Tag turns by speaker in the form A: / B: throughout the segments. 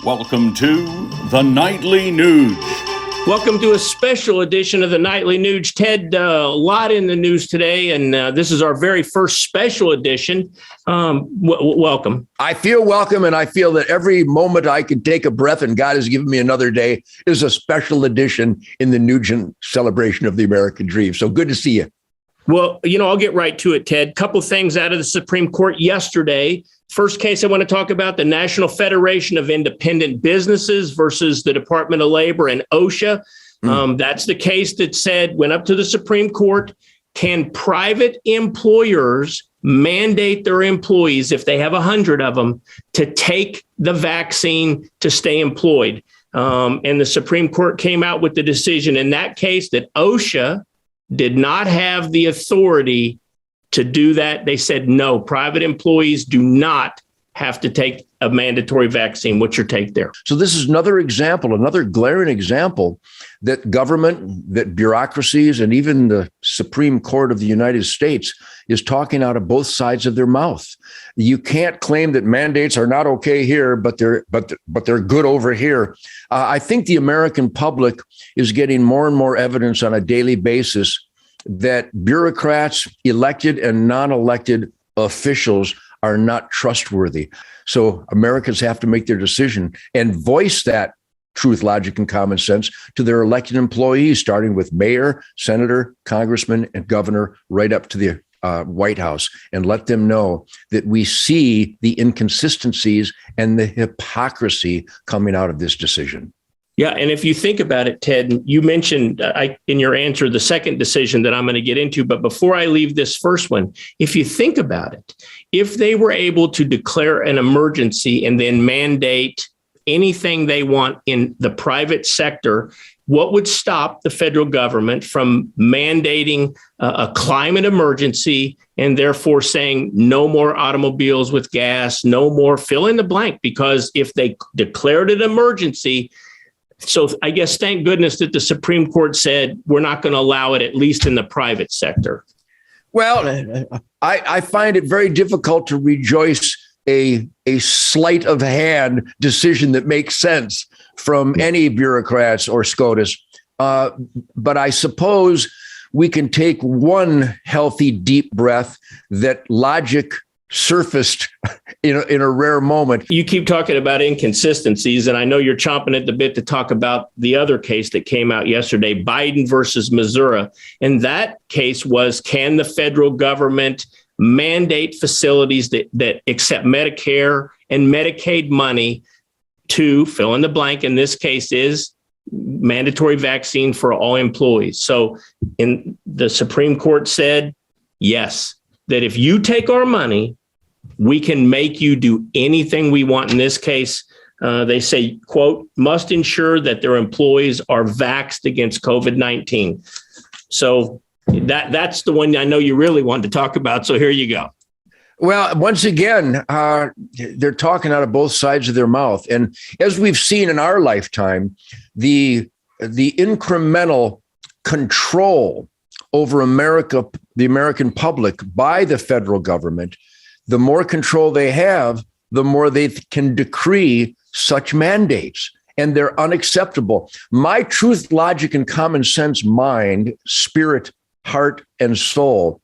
A: Welcome to the Nightly Nuge.
B: Welcome to a special edition of the Nightly Nuge. Ted, a lot in the news today, and this is our very first special edition. Welcome.
C: I feel welcome, and I feel that every moment I can take a breath and God has given me another day is a special edition in the Nugent celebration of the American dream. So good to see you.
B: Well, I'll get right to it, Ted. Couple things out of the Supreme Court yesterday. First case I want to talk about, the National Federation of Independent Businesses versus the Department of Labor and OSHA. That's the case that went up to the Supreme Court. Can private employers mandate their employees, if they have 100 of them, to take the vaccine to stay employed? And the Supreme Court came out with the decision in that case that OSHA did not have the authority to do that. They said, no, private employees do not have to take a mandatory vaccine. What's your take there?
C: So this is another example, another glaring example that government, that bureaucracies, and even the Supreme Court of the United States is talking out of both sides of their mouth. You can't claim that mandates are not okay here, but they're good over here. I think the American public is getting more and more evidence on a daily basis that bureaucrats, elected and non-elected officials, are not trustworthy. So Americans have to make their decision and voice that truth, logic, and common sense to their elected employees, starting with mayor, senator, congressman, and governor, right up to the White House, and let them know that we see the inconsistencies and the hypocrisy coming out of this decision.
B: Yeah. And if you think about it, Ted, you mentioned in your answer the second decision that I'm going to get into. But before I leave this first one, if you think about it, if they were able to declare an emergency and then mandate anything they want in the private sector, what would stop the federal government from mandating a climate emergency and therefore saying no more automobiles with gas, no more fill in the blank? Because if they declared an emergency, so I guess thank goodness that the Supreme Court said we're not going to allow it, at least in the private sector.
C: Well, I find it very difficult to rejoice a sleight of hand decision that makes sense from any bureaucrats or SCOTUS. But I suppose we can take one healthy, deep breath that logic surfaced in a rare moment.
B: You keep talking about inconsistencies, and I know you're chomping at the bit to talk about the other case that came out yesterday, Biden versus Missouri. And that case was, can the federal government mandate facilities that accept Medicare and Medicaid money to fill in the blank? In this case is mandatory vaccine for all employees. So the Supreme Court said, yes, that if you take our money, we can make you do anything we want. In this case, they say, quote, must ensure that their employees are vaxxed against COVID-19. So that's the one I know you really wanted to talk about. So here you go.
C: Well, once again, they're talking out of both sides of their mouth. And as we've seen in our lifetime, the incremental control over America, the American public, by the federal government, the more control they have, the more they can decree such mandates. And they're unacceptable. My truth, logic, and common sense mind, spirit, heart, and soul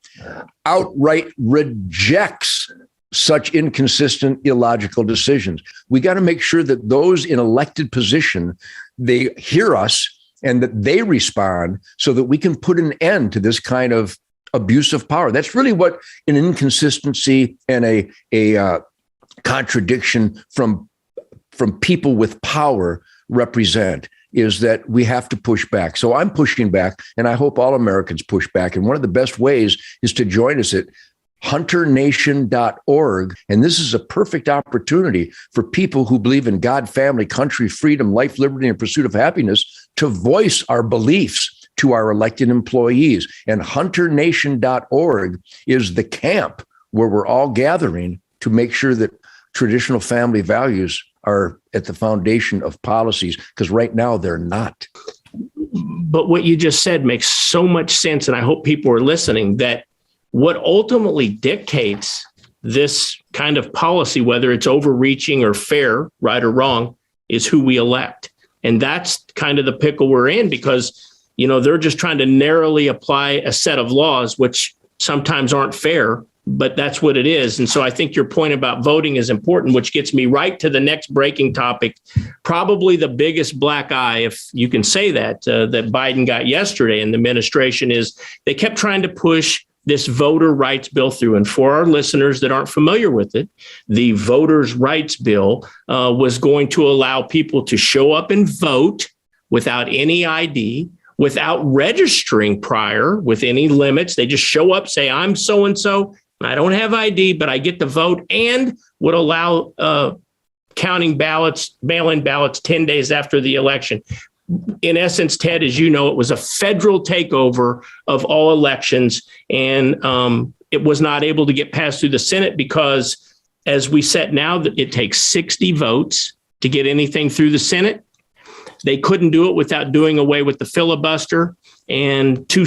C: outright rejects such inconsistent, illogical decisions. We got to make sure that those in elected position, they hear us and that they respond so that we can put an end to this kind of abuse of power. That's really what an inconsistency and a contradiction from people with power represent, is that we have to push back. So I'm pushing back, and I hope all Americans push back. And one of the best ways is to join us at hunternation.org. And this is a perfect opportunity for people who believe in God, family, country, freedom, life, liberty, and pursuit of happiness to voice our beliefs to our elected employees. And hunternation.org is the camp where we're all gathering to make sure that traditional family values are at the foundation of policies, because right now they're not.
B: But what you just said makes so much sense. And I hope people are listening, that what ultimately dictates this kind of policy, whether it's overreaching or fair, right or wrong, is who we elect. And that's kind of the pickle we're in because, they're just trying to narrowly apply a set of laws, which sometimes aren't fair, but that's what it is. And so I think your point about voting is important, which gets me right to the next breaking topic, probably the biggest black eye, if you can say that, that Biden got yesterday in the administration is they kept trying to push this voter rights bill through. And for our listeners that aren't familiar with it, the voters' rights bill was going to allow people to show up and vote without any ID, without registering prior with any limits. They just show up, say, I'm so-and-so, I don't have ID, but I get to vote, and would allow counting ballots, mail-in ballots 10 days after the election. In essence, Ted, as you know, it was a federal takeover of all elections, and it was not able to get passed through the Senate because, as we set now, that it takes 60 votes to get anything through the Senate. They couldn't do it without doing away with the filibuster. And two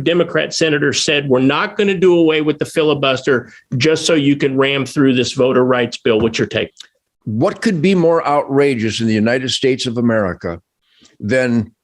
B: Democrat senators said, we're not going to do away with the filibuster just so you can ram through this voter rights bill. What's your take?
C: What could be more outrageous in the United States of America than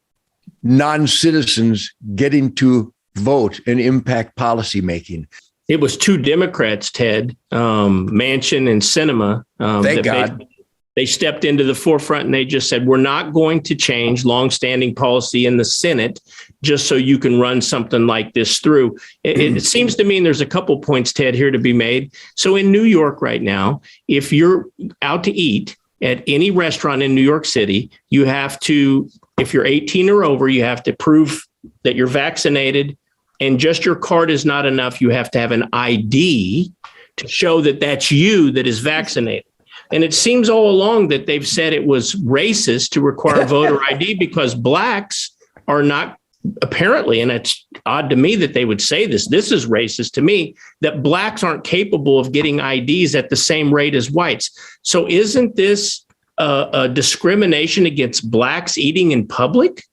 C: non-citizens getting to vote and impact policymaking?
B: It was two Democrats, Ted, Manchin and Sinema.
C: Thank God.
B: They stepped into the forefront and they just said, we're not going to change longstanding policy in the Senate just so you can run something like this through. It seems to me there's a couple points, Ted, here to be made. So in New York right now, if you're out to eat at any restaurant in New York City, you have to, if you're 18 or over, you have to prove that you're vaccinated, and just your card is not enough. You have to have an ID to show that that's you that is vaccinated. And it seems all along that they've said it was racist to require voter ID because blacks are not, apparently, and it's odd to me that they would say this is racist to me, that blacks aren't capable of getting IDs at the same rate as whites. So isn't this a discrimination against blacks eating in public?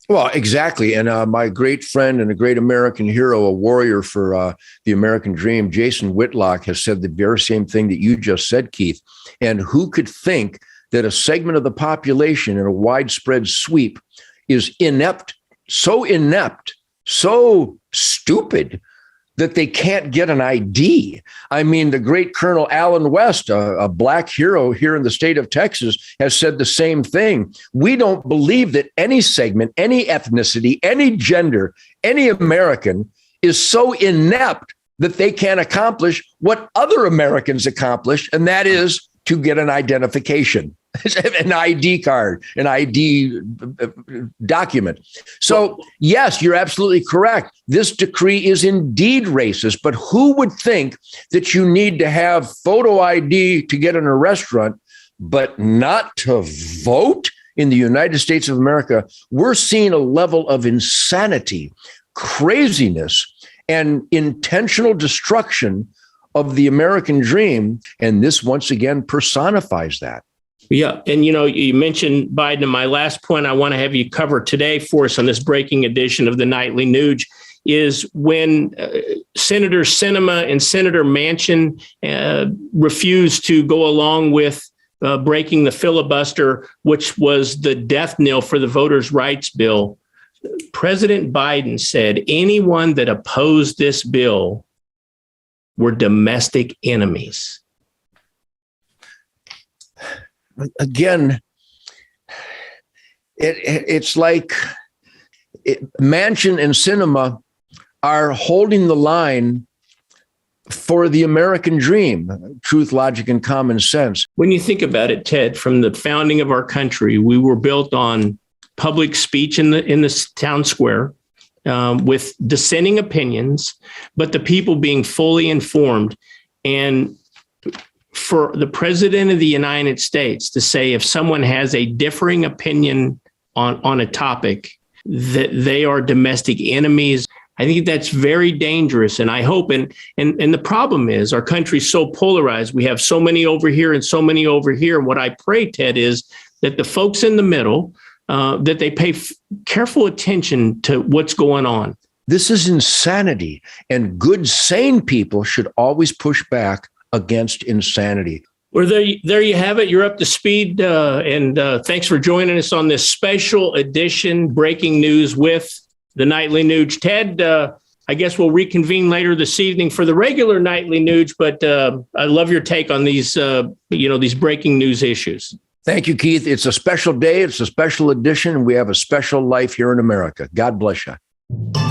C: Well, exactly. And my great friend and a great American hero, a warrior for the American dream, Jason Whitlock, has said the very same thing that you just said, Keith. And who could think that a segment of the population in a widespread sweep is inept, so stupid that they can't get an ID. I mean, the great Colonel Allen West, a black hero here in the state of Texas, has said the same thing. We don't believe that any segment, any ethnicity, any gender, any American is so inept that they can't accomplish what other Americans accomplish, and that is to get an identification, an ID card, an ID document. So, yes, you're absolutely correct. This decree is indeed racist, but who would think that you need to have photo ID to get in a restaurant, but not to vote in the United States of America? We're seeing a level of insanity, craziness, and intentional destruction of the American dream. And this once again personifies that.
B: Yeah. And, you mentioned Biden. And my last point I want to have you cover today for us on this breaking edition of the Nightly Nuge is when Senator Sinema and Senator Manchin refused to go along with breaking the filibuster, which was the death knell for the voters' rights bill. President Biden said anyone that opposed this bill were domestic enemies.
C: Again, it's like Manchin and Sinema are holding the line for the American dream, truth, logic, and common sense.
B: When you think about it, Ted, from the founding of our country, we were built on public speech in the town square, with dissenting opinions, but the people being fully informed. And for the president of the United States to say if someone has a differing opinion on a topic, that they are domestic enemies, I think that's very dangerous. And I hope, and the problem is our country's so polarized. We have so many over here and so many over here. And what I pray, Ted, is that the folks in the middle, that they pay careful attention to what's going on.
C: This is insanity, and good, sane people should always push back against insanity.
B: Well, there you have it. You're up to speed. And thanks for joining us on this special edition breaking news with the Nightly Nuge. Ted, I guess we'll reconvene later this evening for the regular Nightly Nuge, but I love your take on these, these breaking news issues.
C: Thank you, Keith. It's a special day. It's a special edition. We have a special life here in America. God bless you.